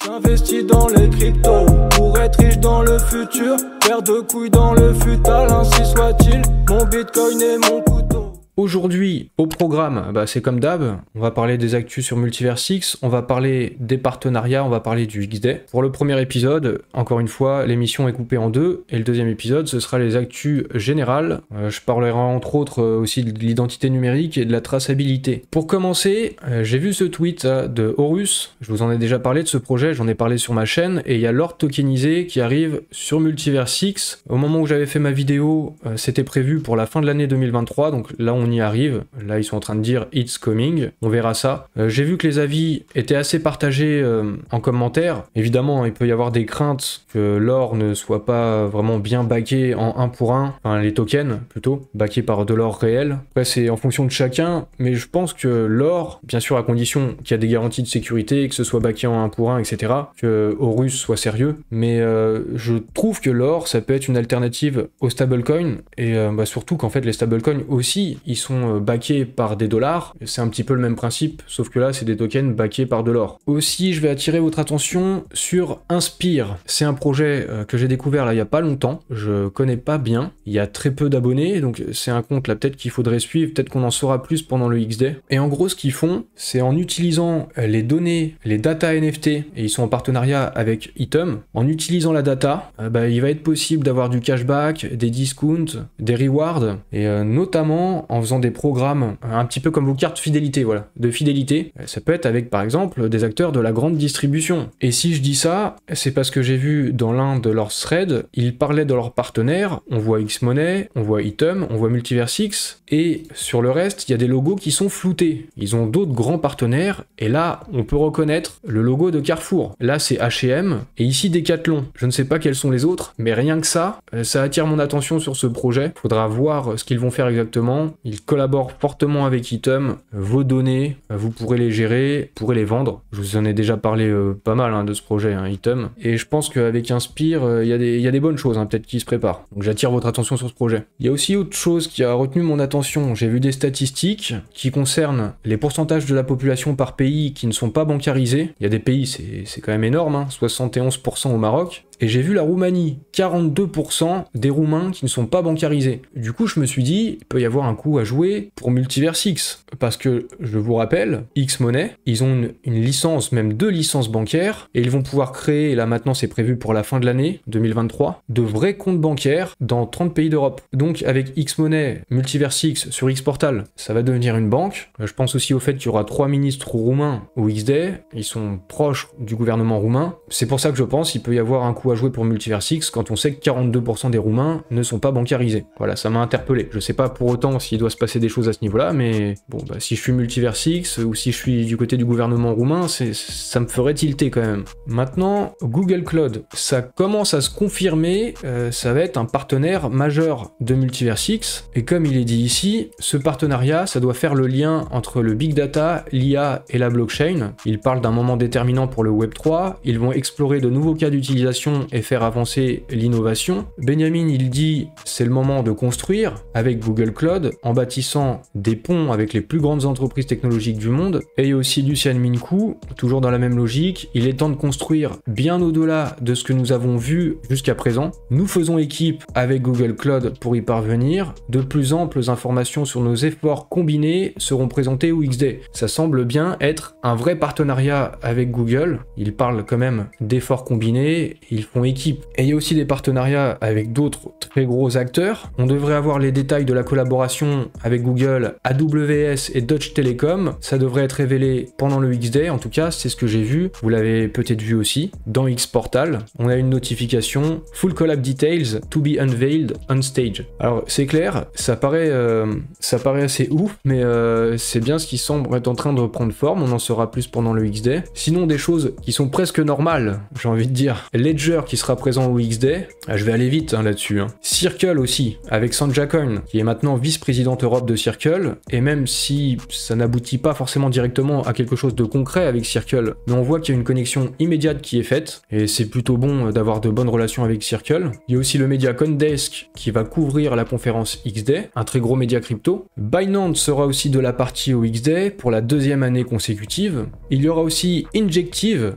J'investis dans les cryptos pour être riche dans le futur. Paire de couilles dans le futal, ainsi soit-il. Mon bitcoin et mon couteau. Aujourd'hui, au programme, c'est comme d'hab, on va parler des actus sur Multiversix, on va parler des partenariats, on va parler du XDay. Pour le premier épisode, encore une fois, l'émission est coupée en deux, et le deuxième épisode, ce sera les actus générales. Je parlerai entre autres aussi de l'identité numérique et de la traçabilité. Pour commencer, j'ai vu ce tweet de Horus, je vous en ai déjà parlé de ce projet, j'en ai parlé sur ma chaîne, et il y a l'ordre tokenisé qui arrive sur Multiversix. Au moment où j'avais fait ma vidéo, c'était prévu pour la fin de l'année 2023, donc là on y arrive. Là, ils sont en train de dire it's coming. On verra ça. J'ai vu que les avis étaient assez partagés en commentaire. Évidemment, il peut y avoir des craintes que l'or ne soit pas vraiment bien backé en 1 pour 1. Enfin, les tokens, plutôt, backés par de l'or réel. Après, c'est en fonction de chacun, mais je pense que l'or, bien sûr à condition qu'il y a des garanties de sécurité, que ce soit backé en 1 pour 1, etc., que Horus soit sérieux. Mais je trouve que l'or, ça peut être une alternative aux stablecoins, et surtout qu'en fait, les stablecoins aussi, ils sont backés par des dollars, c'est un petit peu le même principe, sauf que là c'est des tokens backés par de l'or. Aussi, je vais attirer votre attention sur Inspire. C'est un projet que j'ai découvert là il y a pas longtemps, je connais pas bien, il y a très peu d'abonnés, donc c'est un compte là peut-être qu'il faudrait suivre, peut-être qu'on en saura plus pendant le XDay. Et en gros ce qu'ils font, c'est en utilisant les données, les data NFT, et ils sont en partenariat avec Item, en utilisant la data, il va être possible d'avoir du cashback, des discounts, des rewards, et notamment en faisant des programmes un petit peu comme vos cartes fidélité, voilà, de fidélité. Ça peut être avec par exemple des acteurs de la grande distribution. Et si je dis ça, c'est parce que j'ai vu dans l'un de leurs threads, ils parlaient de leurs partenaires, on voit Xmoney, on voit Item, on voit Multiversix, et sur le reste, il y a des logos qui sont floutés. Ils ont d'autres grands partenaires, et là, on peut reconnaître le logo de Carrefour. Là, c'est H&M, et ici Decathlon. Je ne sais pas quels sont les autres, mais rien que ça attire mon attention sur ce projet. Faudra voir ce qu'ils vont faire exactement. Ils collaborent fortement avec Item, vos données, vous pourrez les gérer, vous pourrez les vendre. Je vous en ai déjà parlé pas mal de ce projet, Item. Et je pense qu'avec Inspire, il y a des bonnes choses peut-être qui se préparent. Donc j'attire votre attention sur ce projet. Il y a aussi autre chose qui a retenu mon attention. J'ai vu des statistiques qui concernent les pourcentages de la population par pays qui ne sont pas bancarisés. Il y a des pays, c'est quand même énorme, 71% au Maroc. Et j'ai vu la Roumanie, 42% des Roumains qui ne sont pas bancarisés. Du coup, je me suis dit, il peut y avoir un coup à jouer pour Multiversix. Parce que, je vous rappelle, Xmoney, ils ont une licence, même 2 licences bancaires, et ils vont pouvoir créer, et là maintenant c'est prévu pour la fin de l'année, 2023, de vrais comptes bancaires dans 30 pays d'Europe. Donc avec Xmoney, Multiversix sur Xportal, ça va devenir une banque. Je pense aussi au fait qu'il y aura 3 ministres roumains au XDay, ils sont proches du gouvernement roumain. C'est pour ça que je pense qu'il peut y avoir un coup à jouer pour Multiversix quand on sait que 42% des Roumains ne sont pas bancarisés. Voilà, ça m'a interpellé. Je sais pas pour autant s'il doit se passer des choses à ce niveau-là, mais bon, si je suis Multiversix ou si je suis du côté du gouvernement roumain, ça me ferait tilter quand même. Maintenant, Google Cloud, ça commence à se confirmer, ça va être un partenaire majeur de Multiversix, et comme il est dit ici, ce partenariat, ça doit faire le lien entre le big data, l'IA et la blockchain. Ils parlent d'un moment déterminant pour le Web3, ils vont explorer de nouveaux cas d'utilisation et faire avancer l'innovation. Benjamin, il dit, c'est le moment de construire avec Google Cloud, en bâtissant des ponts avec les plus grandes entreprises technologiques du monde. Et il y a aussi Lucian Minkou, toujours dans la même logique, il est temps de construire bien au-delà de ce que nous avons vu jusqu'à présent. Nous faisons équipe avec Google Cloud pour y parvenir. De plus amples informations sur nos efforts combinés seront présentées au XDay. Ça semble bien être un vrai partenariat avec Google. Ils parlent quand même d'efforts combinés, ils font équipe. Et il y a aussi des partenariats avec d'autres très gros acteurs. On devrait avoir les détails de la collaboration avec Google, AWS et Deutsche Telekom. Ça devrait être révélé pendant le XDay, en tout cas, c'est ce que j'ai vu. Vous l'avez peut-être vu aussi. Dans Xportal, on a une notification « Full collab details to be unveiled on stage ». Alors, c'est clair, ça paraît assez ouf, mais c'est bien ce qui semble être en train de prendre forme. On en saura plus pendant le XDay. Sinon, des choses qui sont presque normales, j'ai envie de dire. Ledger qui sera présent au XDay. Je vais aller vite là-dessus. Circle aussi, avec Sanja Coin, qui est maintenant vice-présidente Europe de Circle, et même si ça n'aboutit pas forcément directement à quelque chose de concret avec Circle, mais on voit qu'il y a une connexion immédiate qui est faite, et c'est plutôt bon d'avoir de bonnes relations avec Circle. Il y a aussi le média Coindesk qui va couvrir la conférence XDay, un très gros média crypto. Binance sera aussi de la partie au XDay pour la deuxième année consécutive. Il y aura aussi Injective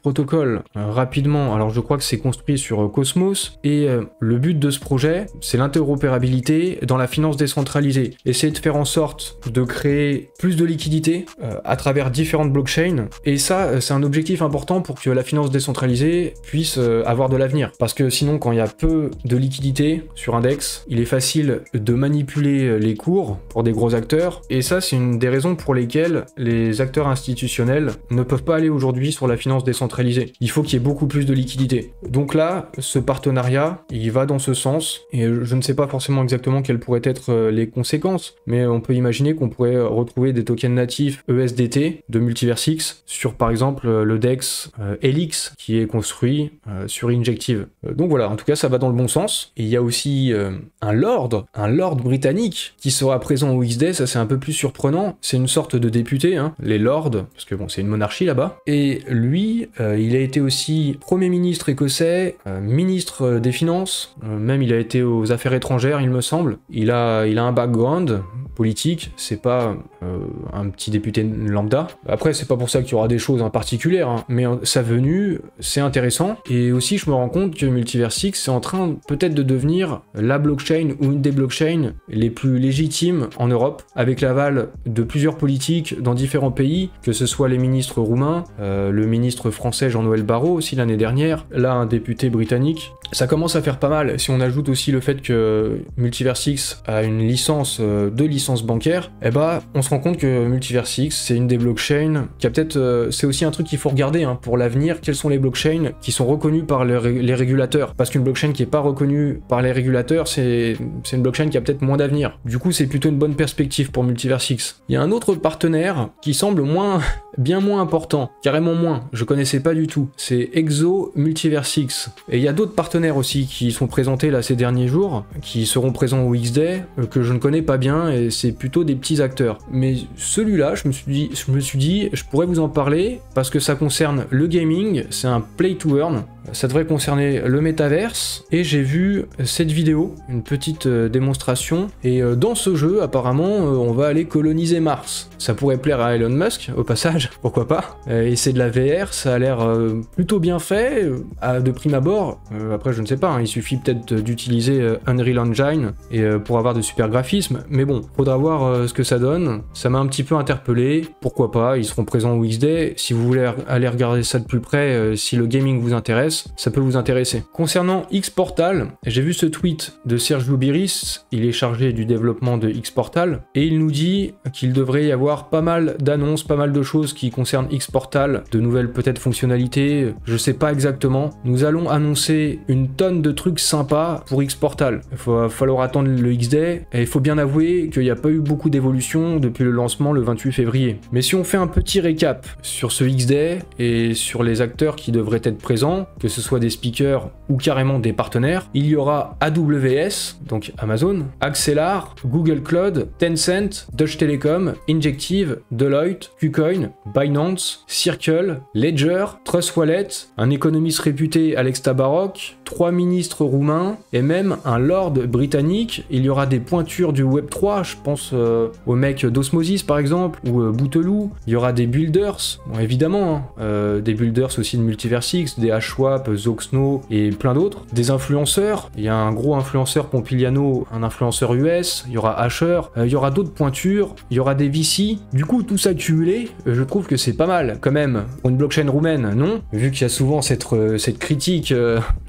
Protocol, rapidement, alors je crois que c'est construit sur Cosmos, et le but de ce projet, c'est l'interopérabilité dans la finance décentralisée. Essayer de faire en sorte de créer plus de liquidités à travers différentes blockchains, et ça, c'est un objectif important pour que la finance décentralisée puisse avoir de l'avenir. Parce que sinon, quand il y a peu de liquidités sur un DEX, il est facile de manipuler les cours pour des gros acteurs, et ça, c'est une des raisons pour lesquelles les acteurs institutionnels ne peuvent pas aller aujourd'hui sur la finance décentralisée. Il faut qu'il y ait beaucoup plus de liquidités. Donc là, ce partenariat, il va dans ce sens, et je ne sais pas forcément exactement quelles pourraient être les conséquences, mais on peut imaginer qu'on pourrait retrouver des tokens natifs ESDT de Multiversix sur par exemple le DEX Helix qui est construit sur Injective. Donc voilà, en tout cas ça va dans le bon sens. Et il y a aussi un lord britannique qui sera présent au XDay, ça c'est un peu plus surprenant, c'est une sorte de député, hein, les lords, parce que bon c'est une monarchie là-bas, et lui, il a été aussi Premier ministre écossais, ministre des Finances, même il a été aux affaires étrangères il me semble, il a un background politique, c'est pas un petit député lambda. Après c'est pas pour ça qu'il y aura des choses en particulier, hein, mais sa venue c'est intéressant, et aussi je me rends compte que Multiversix c'est en train peut-être de devenir la blockchain ou une des blockchains les plus légitimes en Europe, avec l'aval de plusieurs politiques dans différents pays, que ce soit les ministres roumains, le ministre français Jean-Noël Barrot aussi l'année dernière, là un député britannique. Ça commence à faire pas mal, si on ajoute aussi le fait que Multiversix a une licence, deux licences bancaires, et bah on se rend compte que Multiversix c'est une des blockchains qui a peut-être, c'est aussi un truc qu'il faut regarder hein, pour l'avenir, quelles sont les blockchains qui sont reconnues par les régulateurs, parce qu'une blockchain qui est pas reconnue par les régulateurs, c'est une blockchain qui a peut-être moins d'avenir. Du coup c'est plutôt une bonne perspective pour Multiversix. Il y a un autre partenaire qui semble bien moins important, carrément moins, je connaissais pas du tout, c'est Exo Multiversix. Et il y a d'autres partenaires aussi qui sont présentés là ces derniers jours, qui seront présents au XDay, que je ne connais pas bien, et c'est plutôt des petits acteurs. Mais celui-là, je me suis dit, je pourrais vous en parler, parce que ça concerne le gaming, c'est un play to earn, ça devrait concerner le métaverse, et j'ai vu cette vidéo, une petite démonstration, et dans ce jeu, apparemment, on va aller coloniser Mars. Ça pourrait plaire à Elon Musk, au passage, pourquoi pas, et c'est de la VR, ça a l'air plutôt bien fait, de prime abord, après je ne sais pas, hein, il suffit peut-être d'utiliser Unreal Engine et pour avoir de super graphismes, mais bon, faudra voir ce que ça donne, ça m'a un petit peu interpellé, pourquoi pas, ils seront présents au XDay, si vous voulez aller regarder ça de plus près, si le gaming vous intéresse, ça peut vous intéresser. Concernant X-Portal, j'ai vu ce tweet de Sergio Biris, il est chargé du développement de X-Portal, et il nous dit qu'il devrait y avoir pas mal d'annonces, pas mal de choses qui concernent X-Portal, de nouvelles peut-être fonctionnalités, je sais pas exactement. Nous allons annoncer une tonne de trucs sympas pour X-Portal. Il va falloir attendre le XDay, et il faut bien avouer qu'il n'y a pas eu beaucoup d'évolution depuis le lancement le 28 février. Mais si on fait un petit récap sur ce XDay et sur les acteurs qui devraient être présents, que ce soit des speakers ou carrément des partenaires, il y aura AWS, donc Amazon, Axelar, Google Cloud, Tencent, Deutsche Telekom, Injective, Deloitte, KuCoin, Binance, Circle, Ledger, Trust Wallet, un économiste réputé Alex Tabarrok, 3 ministres roumains et même un lord britannique. Il y aura des pointures du Web3, je pense au mec d'Osmosis par exemple, ou Bouteloup. Il y aura des builders, bon, évidemment, hein, des builders aussi de Multiversix, des HSwap, Zoxno et plein d'autres. Des influenceurs, il y a un gros influenceur Pompiliano, un influenceur US, il y aura Asher, il y aura d'autres pointures, il y aura des VC. Du coup, tout ça cumulé, je trouve que c'est pas mal quand même pour une blockchain roumaine, non? Vu qu'il y a souvent cette critique,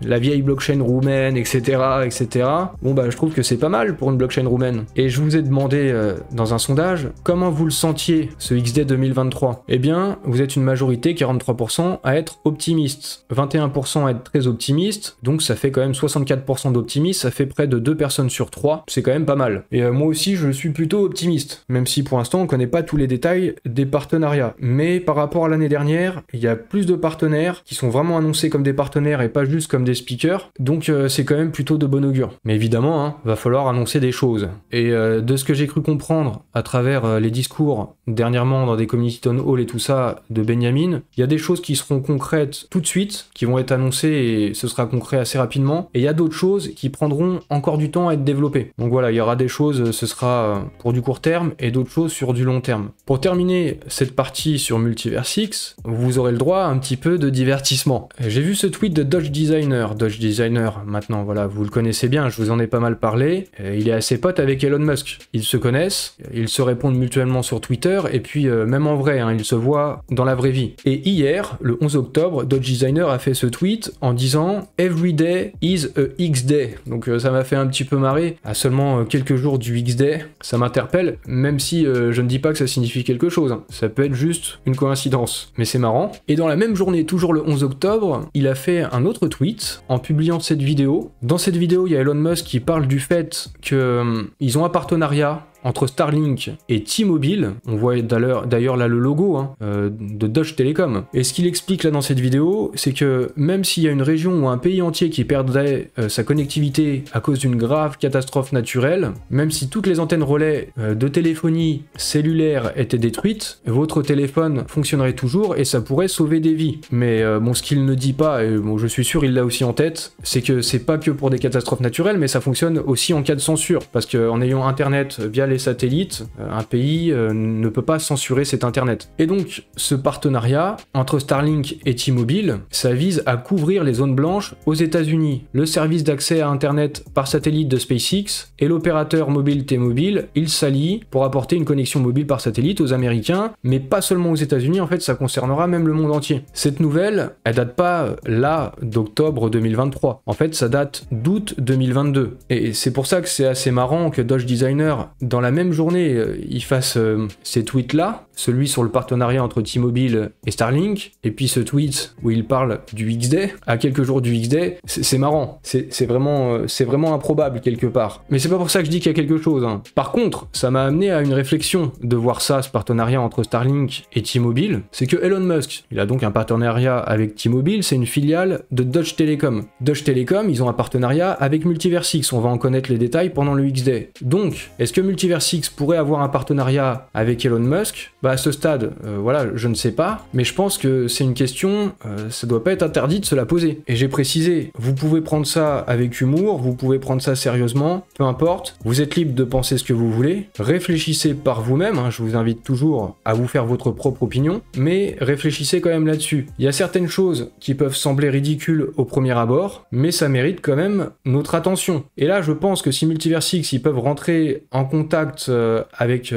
la vieille blockchain roumaine, etc., etc. Bon bah je trouve que c'est pas mal pour une blockchain roumaine. Et je vous ai demandé dans un sondage, comment vous le sentiez ce XDay 2023? Eh bien, vous êtes une majorité, 43%, à être optimiste. 21% 21% à être très optimiste, donc ça fait quand même 64% d'optimisme, ça fait près de 2 personnes sur 3, c'est quand même pas mal. Et moi aussi je suis plutôt optimiste, même si pour l'instant on connaît pas tous les détails des partenariats. Mais par rapport à l'année dernière, il y a plus de partenaires qui sont vraiment annoncés comme des partenaires et pas juste comme des speakers, donc c'est quand même plutôt de bon augure. Mais évidemment, hein, va falloir annoncer des choses. Et de ce que j'ai cru comprendre à travers les discours dernièrement dans des community town hall et tout ça de Benjamin, il y a des choses qui seront concrètes tout de suite, qui vont être annoncées et ce sera concret assez rapidement, et il y a d'autres choses qui prendront encore du temps à être développées. Donc voilà, il y aura des choses, ce sera pour du court terme, et d'autres choses sur du long terme. Pour terminer cette partie sur Multiverse X, vous aurez le droit à un petit peu de divertissement. J'ai vu ce tweet de Dodge Designer. Dodge Designer, maintenant, voilà, vous le connaissez bien, je vous en ai pas mal parlé. Il est assez pote avec Elon Musk. Ils se connaissent, ils se répondent mutuellement sur Twitter, et puis même en vrai, hein, ils se voient dans la vraie vie. Et hier, le 11 octobre, Dodge Designer a fait ce tweet en disant « Every day is a X-Day ». Donc ça m'a fait un petit peu marrer. À seulement quelques jours du X-Day, ça m'interpelle, même si je ne dis pas que ça signifie quelque chose. Hein. Ça peut être juste une coïncidence, mais c'est marrant. Et dans la même journée, toujours le 11 octobre, il a fait un autre tweet en publiant cette vidéo. Dans cette vidéo, il y a Elon Musk qui parle du fait qu'ils ont un partenariat entre Starlink et T-Mobile. On voit d'ailleurs là le logo hein, de Deutsche Telekom. Et ce qu'il explique là dans cette vidéo, c'est que même s'il y a une région ou un pays entier qui perdrait sa connectivité à cause d'une grave catastrophe naturelle, même si toutes les antennes relais de téléphonie cellulaire étaient détruites, votre téléphone fonctionnerait toujours et ça pourrait sauver des vies. Mais bon, ce qu'il ne dit pas, et bon, je suis sûr il l'a aussi en tête, c'est que c'est pas que pour des catastrophes naturelles, mais ça fonctionne aussi en cas de censure. Parce qu'en ayant internet via les satellites, un pays ne peut pas censurer cet internet. Et donc, ce partenariat entre Starlink et T-Mobile, ça vise à couvrir les zones blanches aux États-Unis. Le service d'accès à internet par satellite de SpaceX et l'opérateur mobile T-Mobile, ils s'allient pour apporter une connexion mobile par satellite aux Américains, mais pas seulement aux États-Unis, en fait, ça concernera même le monde entier. Cette nouvelle, elle date pas là d'octobre 2023. En fait, ça date d'août 2022. Et c'est pour ça que c'est assez marrant que Dodge Designer, dans la même journée, il fasse ces tweets-là, celui sur le partenariat entre T-Mobile et Starlink, et puis ce tweet où il parle du X-Day, à quelques jours du X-Day, c'est marrant, c'est vraiment improbable quelque part. Mais c'est pas pour ça que je dis qu'il y a quelque chose. Hein. Par contre, ça m'a amené à une réflexion de voir ça, ce partenariat entre Starlink et T-Mobile, c'est que Elon Musk, il a donc un partenariat avec T-Mobile, c'est une filiale de Deutsche Telekom. Deutsche Telekom, ils ont un partenariat avec Multiverse X, on va en connaître les détails pendant le X-Day. Donc, est-ce que Multiverse X pourrait avoir un partenariat avec Elon Musk? Bah à ce stade, voilà, je ne sais pas, mais je pense que c'est une question, ça doit pas être interdit de se la poser. Et j'ai précisé, vous pouvez prendre ça avec humour, vous pouvez prendre ça sérieusement, peu importe, vous êtes libre de penser ce que vous voulez, réfléchissez par vous-même, hein, je vous invite toujours à vous faire votre propre opinion, mais réfléchissez quand même là-dessus. Il y a certaines choses qui peuvent sembler ridicules au premier abord, mais ça mérite quand même notre attention. Et là, je pense que si Multiverse X, ils peuvent rentrer en contact avec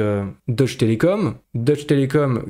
Deutsche Telekom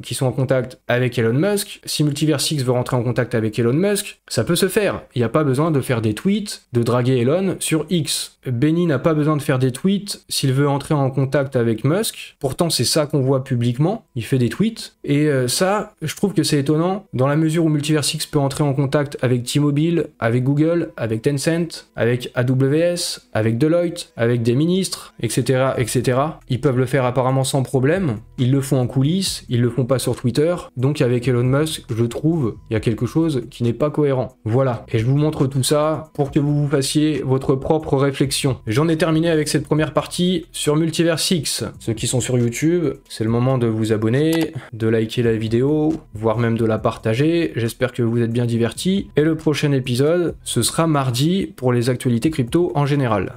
qui sont en contact avec Elon Musk, si Multiverse X veut rentrer en contact avec Elon Musk, ça peut se faire. Il n'y a pas besoin de faire des tweets, de draguer Elon sur X. Benny n'a pas besoin de faire des tweets s'il veut entrer en contact avec Musk. Pourtant, c'est ça qu'on voit publiquement. Il fait des tweets. Et ça, je trouve que c'est étonnant, dans la mesure où Multiverse X peut entrer en contact avec T-Mobile, avec Google, avec Tencent, avec AWS, avec Deloitte, avec des ministres, etc., etc. Ils peuvent le faire apparemment sans problème. Ils le font en coulisses, ils le font pas sur Twitter. Donc avec Elon Musk, je trouve, il y a quelque chose qui n'est pas cohérent. Voilà. Et je vous montre tout ça pour que vous vous fassiez votre propre réflexion. J'en ai terminé avec cette première partie sur Multiverse X. Ceux qui sont sur YouTube, c'est le moment de vous abonner, de liker la vidéo, voire même de la partager. J'espère que vous êtes bien divertis. Et le prochain épisode, ce sera mardi pour les actualités crypto en général.